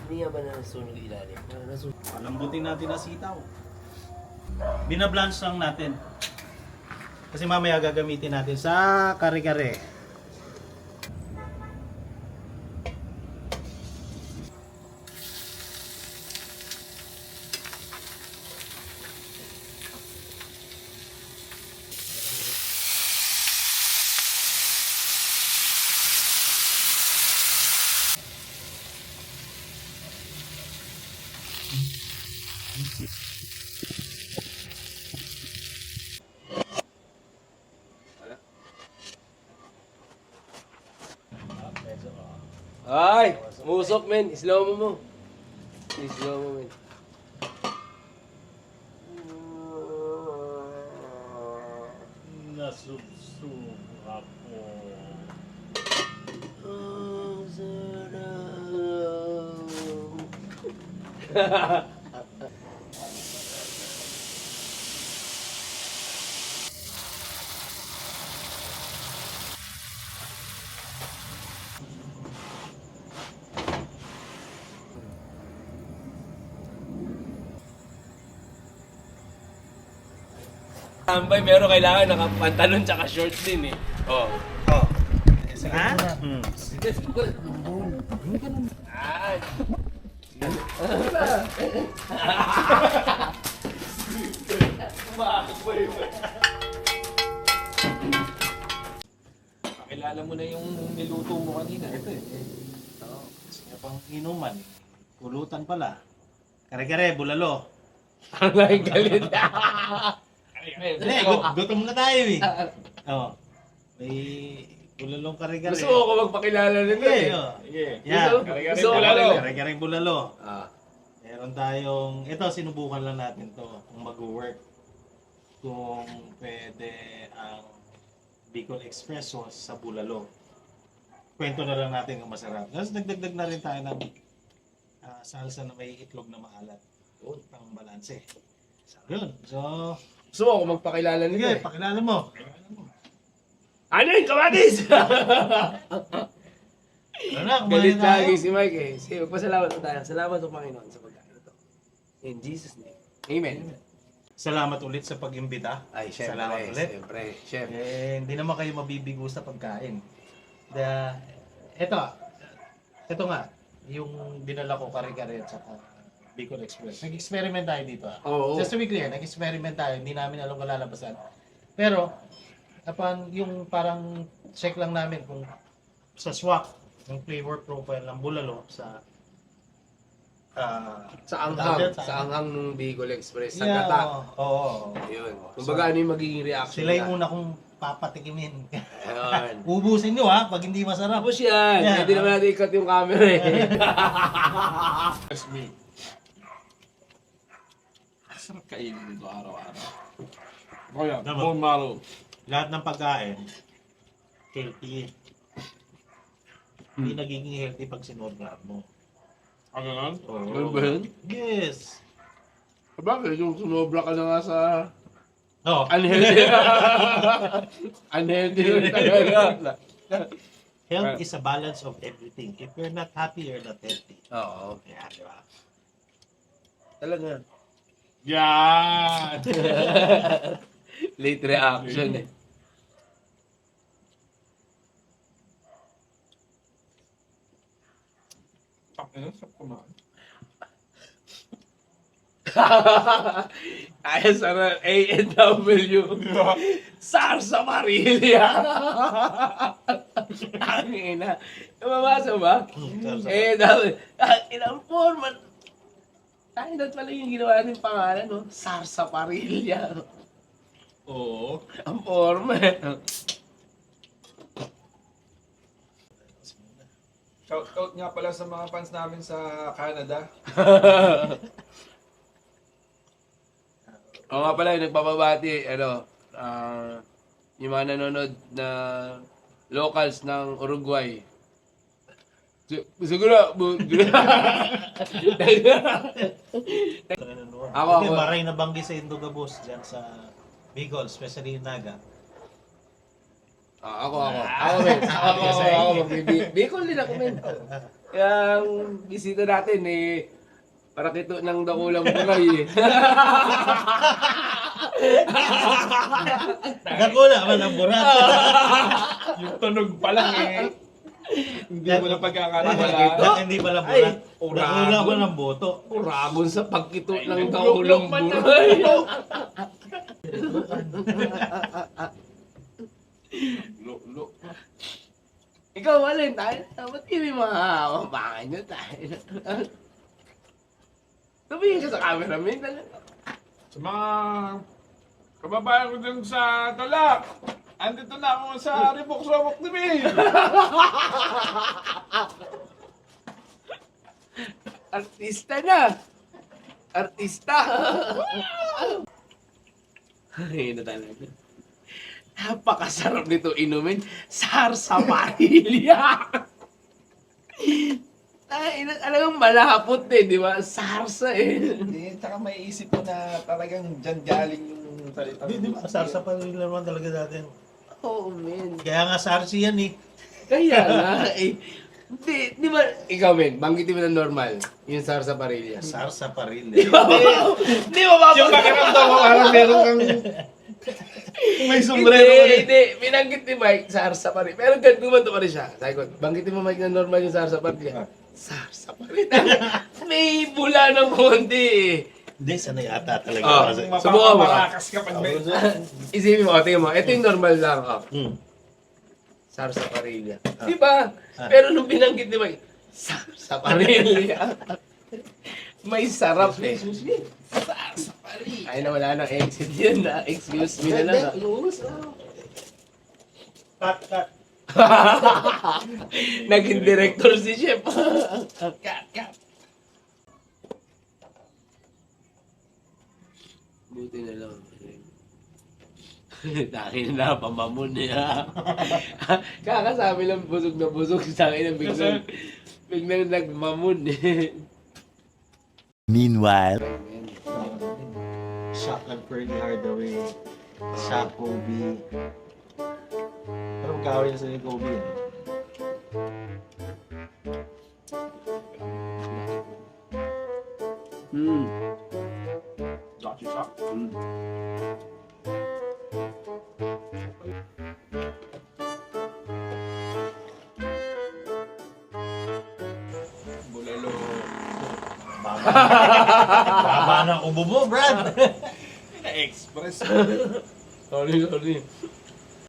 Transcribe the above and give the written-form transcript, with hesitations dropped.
Hindi nga ba na nasunog ilalim? Nasunog. Palambutin natin ang sitaw. Binablanch lang natin. Kasi mamaya gagamitin natin sa kare-kare. Ay! Musok, men. Slow mo. Slow mo, men. Nasubsub ako. Oh, sarap. Tambay, pero kailangan nakapantalon tsaka shorts din eh. Oh. Oh. Ha? Ay. Pakilala mo na yung niluto mo kanina. Ito eh. Gusto niya pang inuman. Pulutan pala. Kare-kare, bulalo. Ang laking galit. Hindi, gutom na tayo eh. Oh. May bulalong kare-kare. Gusto ko magpakilala nito eh. Sige. Yan. Gusto ko bulalo. Kare-kare bulalo. Ah. Meron tayong, ito sinubukan lang natin to kung mag-work. Kung pwede ang Bicol Express sauce sa bulalo. Kwento na lang natin kung masarap. Tapos nagdagdag na rin tayo ng salsa na may itlog na maalat. Yun, pang balanse. Yun. So, Gusto ko magpakilala nito sige, eh. pakilala mo. Ano yun, kamatis? Ano na, Galit kumain na tayo. lagi si Mike eh. Sige, magpasalamat po tayo. Salamat po Panginoon sa pagkain ito. In Jesus' name. Amen. Salamat ulit sa pag-imbita. Ay, syempre. Salamat ulit. Syempre. Syempre. Eh, hindi naman kayo mabibigo sa pagkain. Ito nga, yung dinala ko kare-kare at saka Bicol Express. Nag-experiment tayo dito Oo. Just to be clear, nag-experiment tayo. Hindi namin alam kung lalabasan. Pero, upon yung parang check lang namin kung sa swak, yung flavor profile ng bulalo sa Sa anghang. Sa anghang ng Bicol Express. Sa yeah, gata. Oo. Yun. Kumbaga ano yung magiging reaction Sila yung nila? una kong papatikimin. Ayun. Ubusin nyo ha, pag hindi masarap. Tapos yan. Yeah. Pwede naman natin ikat yung camera eh. That's me. Sarap kainin dito araw-araw. Kaya, Tama. bone marrow. Lahat ng pagkain, healthy. Hindi nagiging healthy pag sinorgaan mo. Ano nun? Ano ba yun? Yes. Bakit? Yung sumobra ka na nga sa No. unhealthy. Unhealthy yun talaga. Health is a balance of everything. If you're not happy, you're not healthy. Oo. Yeah, di ba? Talaga. Yan! Late reaction eh. Ano? Sarap kumain. Ay, sana A&W. Sarsa Marilia. Ang ina. Namamasa ba? Ilang format. Tayo na pala yung ginawa natin pangalan, no? Sarsa Marilia. Oo. Ang forma. Shoutout nga pala sa mga fans namin sa Canada. Oo nga pala, yung nagpapabati, yung mga nanonood na locals ng Uruguay. Siguro, Ako. Hindi, maray na banggi sa Indogabos dyan sa Bicol, especially yung Naga. Ako, men. Ako, Bicol din ako, men. Kaya ang bisita natin eh, para kito ng dakulang buray eh. Nakula man ang burat. Yung tunog pa lang eh. Hindi mo na pagkakatiwalaan. Hindi pala Ay, burat. Nakula man ang boto. Uragon sa pagkito ng naglulok dakulang man ng buray. Lo. Ikaw, Valentine, dapat hindi mahawabangan nyo tayo. Sabihin ka sa cameraman talaga. Sa mga kababayan ko dun sa Talak, andito na ako sa Ribok TV. Artista na! Artista! Ay, na talaga. Napakasarap nito inumin. Sarsaparilla! Ay, talagang malapot eh, di ba? Sarsa eh. Hindi, tsaka may isip ko na talagang dyan galing yung salita. Hindi, masarsa pa rin naman talaga dati. Oh, man. Kaya nga sarsi yan eh. Kaya nga eh. Di ba, ikaw men, banggitin mo na normal, yung sarsaparilla. Sarsa pa rin. Di ba Yung pakiramdam mo parang meron kang may sombrero ka rin. Hindi, binanggit ni Mike, sarsaparilla. Pero gumanto pa rin siya. Sabi ko, banggitin mo Mike na normal yung sarsaparilla. Sarsaparilla. May bula ng konti eh. Hindi, sanay ata talaga. Oh. Kasi. Subukan mo. Mapapamarakas ka pag may... Isipin mo, tingnan mo, ito yung normal lang. Hmm. Sarsaparilla. Di ba? Pero nung binanggit ni Mike, sarsaparilla. May sarap eh. Sarsaparilla. Ay na, wala nang exit yun na. Excuse me na lang. Cut. Naging director si Chef. Cut. Buti na lang. Takin na, pamamon niya. Kakasabi lang busog na busog sa akin na biglang nagmamon eh. Meanwhile, Shock and Fergie Hardaway. Shock Kobe. Pero magkawin na sa ni Kobe. Bulalo. Baba ng ubo mo, Brad. Express. Sorry.